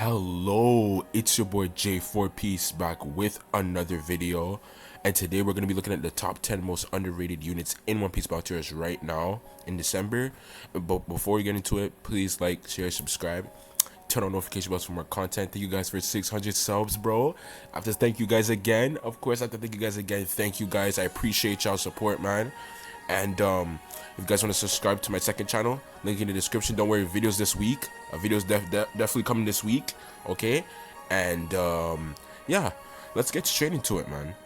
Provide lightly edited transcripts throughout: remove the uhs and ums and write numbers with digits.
Hello, it's your boy J4Piece back with another video, and today we're going to be looking at the top 10 most underrated units in One Piece Battle Tiers right now in December. But before we get into it, please like, share, subscribe, turn on notification bells for more content. Thank you guys for 600 subs, bro. I have to thank you guys again. Of course, I have to thank you guys again. Thank you guys. I appreciate y'all support, man. And if you guys want to subscribe to my second channel, link in the description. Don't worry, videos this week. Videos definitely coming this week. Okay, and yeah, let's get straight into it, man.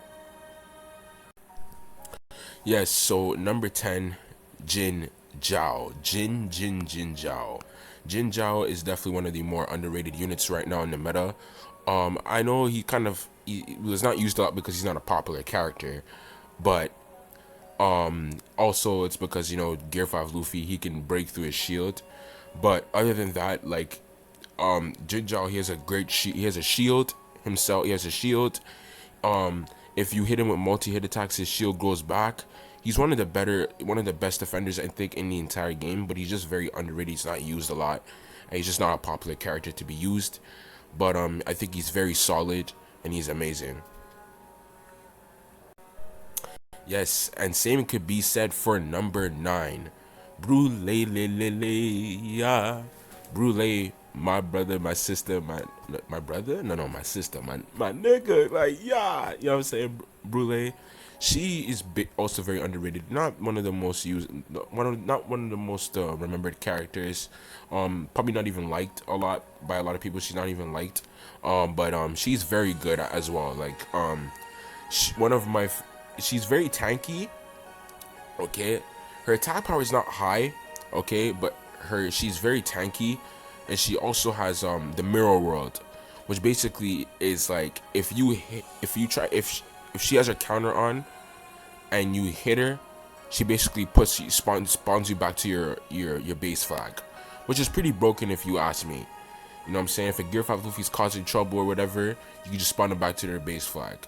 Yes, so number 10, Jin Jiao. Jin Jiao. Jin Jiao is definitely one of the more underrated units right now in the meta. I know he was not used a lot because he's not a popular character, but also it's because, you know, Gear 5 Luffy, he can break through his shield. But other than that, like Jin Jiao, he has a great he has a shield himself. He has a shield. If you hit him with multi-hit attacks, his shield grows back. He's one of the best defenders, I think, in the entire game, but he's just very underrated. He's not used a lot, and he's just not a popular character to be used. But I think he's very solid and he's amazing. Yes, and same could be said for number 9, Brule. Yeah, Brule, my brother, my sister, my brother, no, my sister, my nigga, like, yeah, you know what I'm saying. Brule, she is also very underrated. Not one of the most used, not one of the most remembered characters. Probably not even liked a lot by a lot of people. She's not even liked. But she's very good as well. Like she's very tanky. Okay, her attack power is not high. Okay, but she's very tanky, and she also has the mirror world, which basically is like if she has her counter on and you hit her, she basically spawns you back to your base flag, which is pretty broken if you ask me. You know what I'm saying? If a Gear 5 Luffy's causing trouble or whatever, you can just spawn them back to their base flag.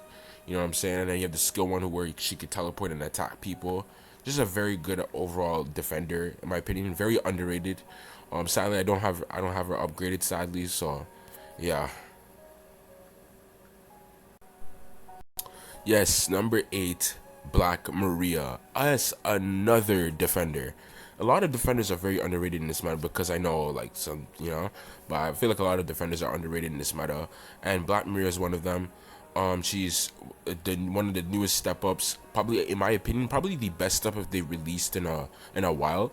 You know what I'm saying? And then you have the skill one where she could teleport and attack people. Just a very good overall defender, in my opinion. Very underrated. Sadly, I don't have her upgraded. Sadly, so yeah. Yes, number 8, Black Maria. As another defender. A lot of defenders are very underrated in this meta because I know, like, some, you know, but I feel like a lot of defenders are underrated in this meta, and Black Maria is one of them. She's one of the newest step ups, probably in my opinion, probably the best step up they released in a while.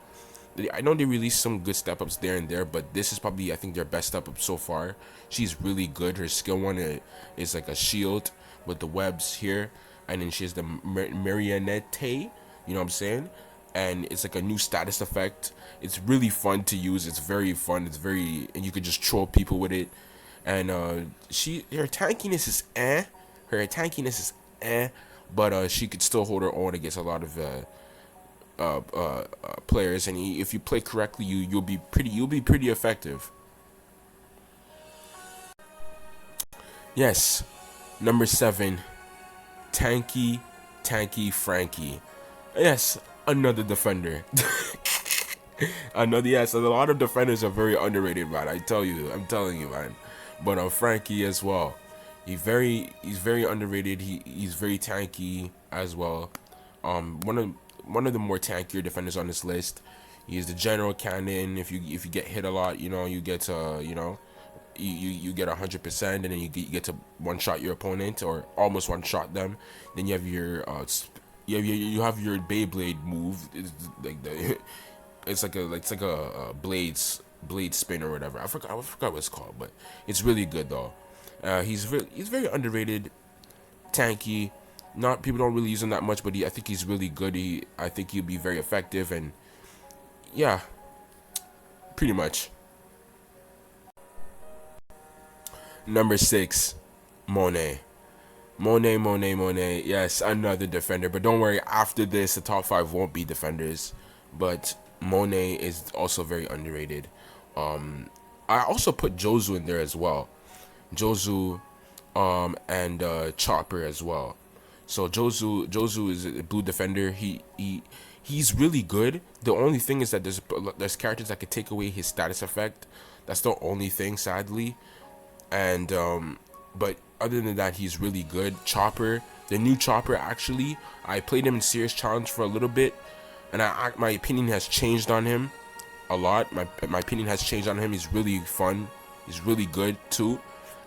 I know they released some good step ups there and there, but this is probably, I think, their best step up so far. She's really good. Her skill one is like a shield with the webs here, and then she has the marionette. You know what I'm saying? And it's like a new status effect. It's really fun to use. It's very fun. And you could just troll people with it. And her tankiness is but she could still hold her own against a lot of players, and if you play correctly, you'll be pretty effective. Yes, number 7, tanky Frankie. Yes, another defender. Yes, a lot of defenders are very underrated, man. I'm telling you, man. But Frankie as well. He's very underrated. He's very tanky as well. One of the more tankier defenders on this list. He's the general cannon. If you get hit a lot, you know, you get you get 100%, and then you get to one shot your opponent or almost one shot them. Then you have your you have your Beyblade move. It's like it's like a blade spin or whatever. I forgot what it's called, but it's really good though. He's very underrated, tanky. Not people don't really use him that much, but I think he's really good. I think he'll be very effective, and yeah, pretty much. Number 6, Monae. Monae. Yes, another defender. But don't worry, after this, the top 5 won't be defenders. But Monae is also very underrated. I also put Jozu in there as well. Jozu, and Chopper as well. So Jozu is a blue defender. He's really good. The only thing is that there's characters that could take away his status effect. That's the only thing, sadly. and but other than that, he's really good. Chopper, the new Chopper, actually, I played him in Serious Challenge for a little bit, and my opinion has changed on him a lot. My opinion has changed on him. He's really fun. He's really good too.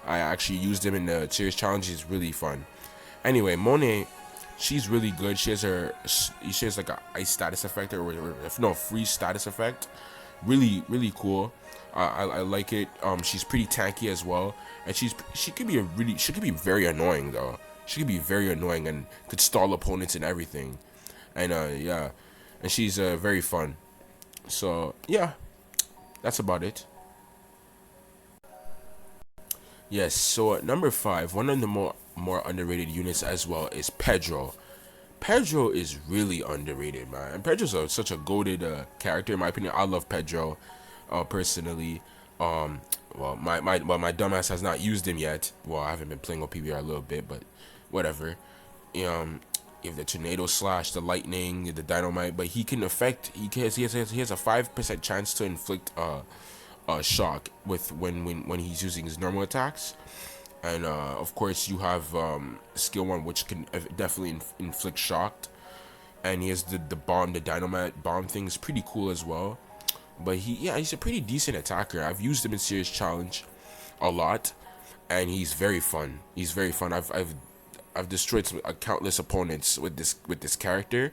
I actually used him in the Serious Challenge. He's really fun. Anyway, Monae, she's really good. She has like a ice status effect, or no, freeze status effect. Really cool. I like it. She's pretty tanky as well, and she could be very annoying though. She could be very annoying and could stall opponents and everything. And yeah, and she's very fun. So yeah, that's about it. Yes. So at number 5, one of the more underrated units as well is Pedro. Pedro is really underrated, man. And Pedro's such a goated character, in my opinion. I love Pedro, personally. Well, my dumbass has not used him yet. Well, I haven't been playing with PBR a little bit, but whatever. You have the tornado slash, the lightning, the dynamite, but he can affect. He has a 5% chance to inflict shock with when he's using his normal attacks. And of course you have skill 1, which can definitely inflict shock, and he has the bomb, the dynamite bomb thing is pretty cool as well. But he's a pretty decent attacker. I've used him in Serious Challenge a lot, and he's very fun. He's very fun. I've destroyed countless opponents with this character.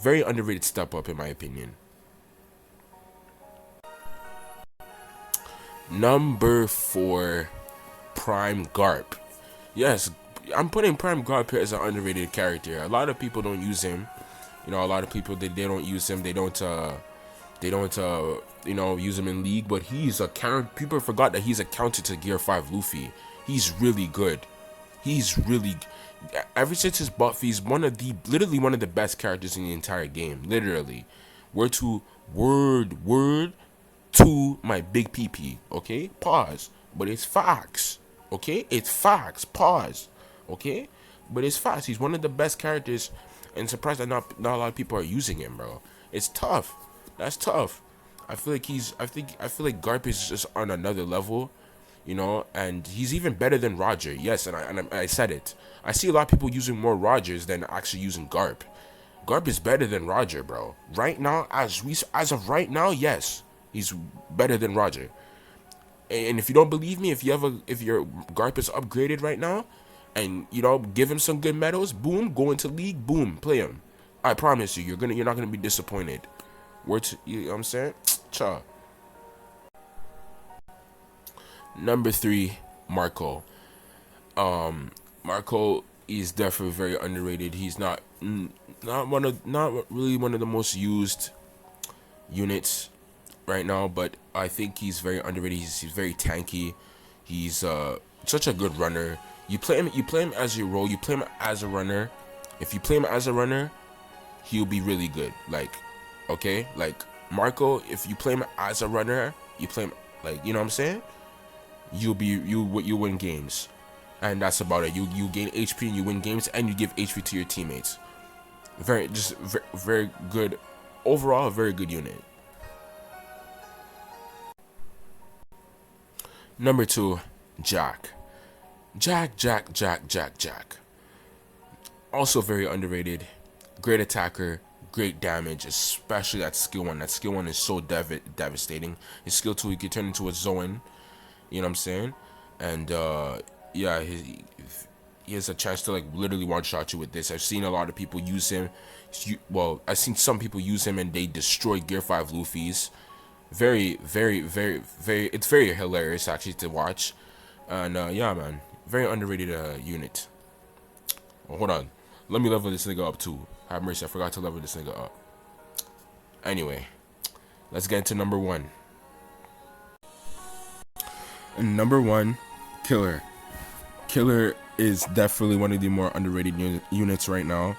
Very underrated step up, in my opinion. Number 4, Prime Garp. Yes, I'm putting Prime Garp here as an underrated character. A lot of people don't use him. You know, a lot of people they don't use him. They don't use him in League. But he's a character. People forgot that he's a counter to Gear 5 Luffy. He's really good. He's really, ever since his buff, he's literally one of the best characters in the entire game. Literally, word to my big PP. Okay, pause. But it's facts. Okay, it's facts. Pause. Okay, but it's facts. He's one of the best characters, and surprised that not a lot of people are using him, bro. It's tough. That's tough. I feel like Garp is just on another level, you know, and he's even better than Roger. Yes, and I said it. I see a lot of people using more Rogers than actually using Garp. Garp is better than Roger, bro. Right now, as of right now, yes, he's better than Roger. And if you don't believe me, if your Garp is upgraded right now, and you know, give him some good medals, boom, go into League, boom, play him. I promise you, you're not gonna be disappointed. You know what I'm saying? Cha. Number 3, Marco. Marco is definitely very underrated. He's not really one of the most used units right now, but I think he's very underrated. He's very tanky. He's such a good runner. You play him as your role. You play him as a runner. If you play him as a runner, he'll be really good. Like, okay, like Marco, if you play him as a runner, you play him like, you know what I'm saying? You win games, and that's about it. You gain HP and you win games, and you give HP to your teammates. Very good overall. A very good unit. Number 2, Jack. Jack. Also very underrated. Great attacker, great damage, especially that skill 1. That skill 1 is so devastating. His skill 2, he can turn into a Zoan. You know what I'm saying? And yeah, he has a chance to like literally one-shot you with this. I've seen a lot of people use him. I've seen some people use him and they destroy Gear 5 Luffy's. Very, it's very hilarious actually to watch. And yeah, man, very underrated unit. Oh, hold on, let me level this nigga up too. Have mercy, I forgot to level this nigga up. Anyway, let's get into number 1. And number 1, Killer. Killer is definitely one of the more underrated units right now.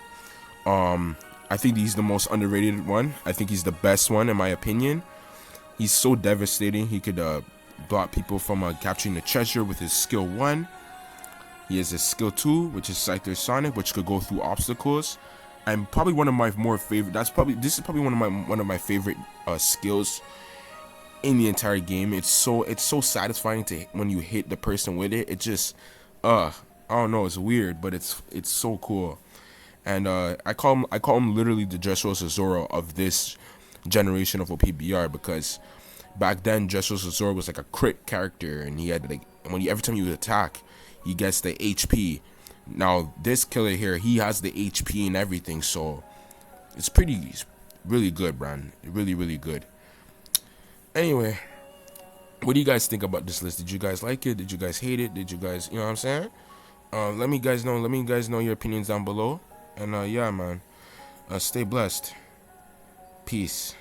I think he's the most underrated one. I think he's the best one in my opinion. He's so devastating. He could block people from capturing the treasure with his skill 1. He has his skill 2, which is Scyther Sonic, which could go through obstacles. And probably one of my more favorite. This is probably one of my favorite skills in the entire game. It's so satisfying to when you hit the person with it. It just I don't know, it's weird, but it's so cool. And I call him literally the Dressrosa Zoro of this generation of OPBR, because back then Dressrosa Zoro was like a crit character, and he had like every time you would attack, he gets the HP. Now this killer here, he has the HP and everything, so it's really good, man. Really, really good. Anyway, what do you guys think about this list? Did you guys like it? Did you guys hate it? Did you guys, you know what I'm saying? Let me guys know. Let me guys know your opinions down below. And yeah, man. Stay blessed. Peace.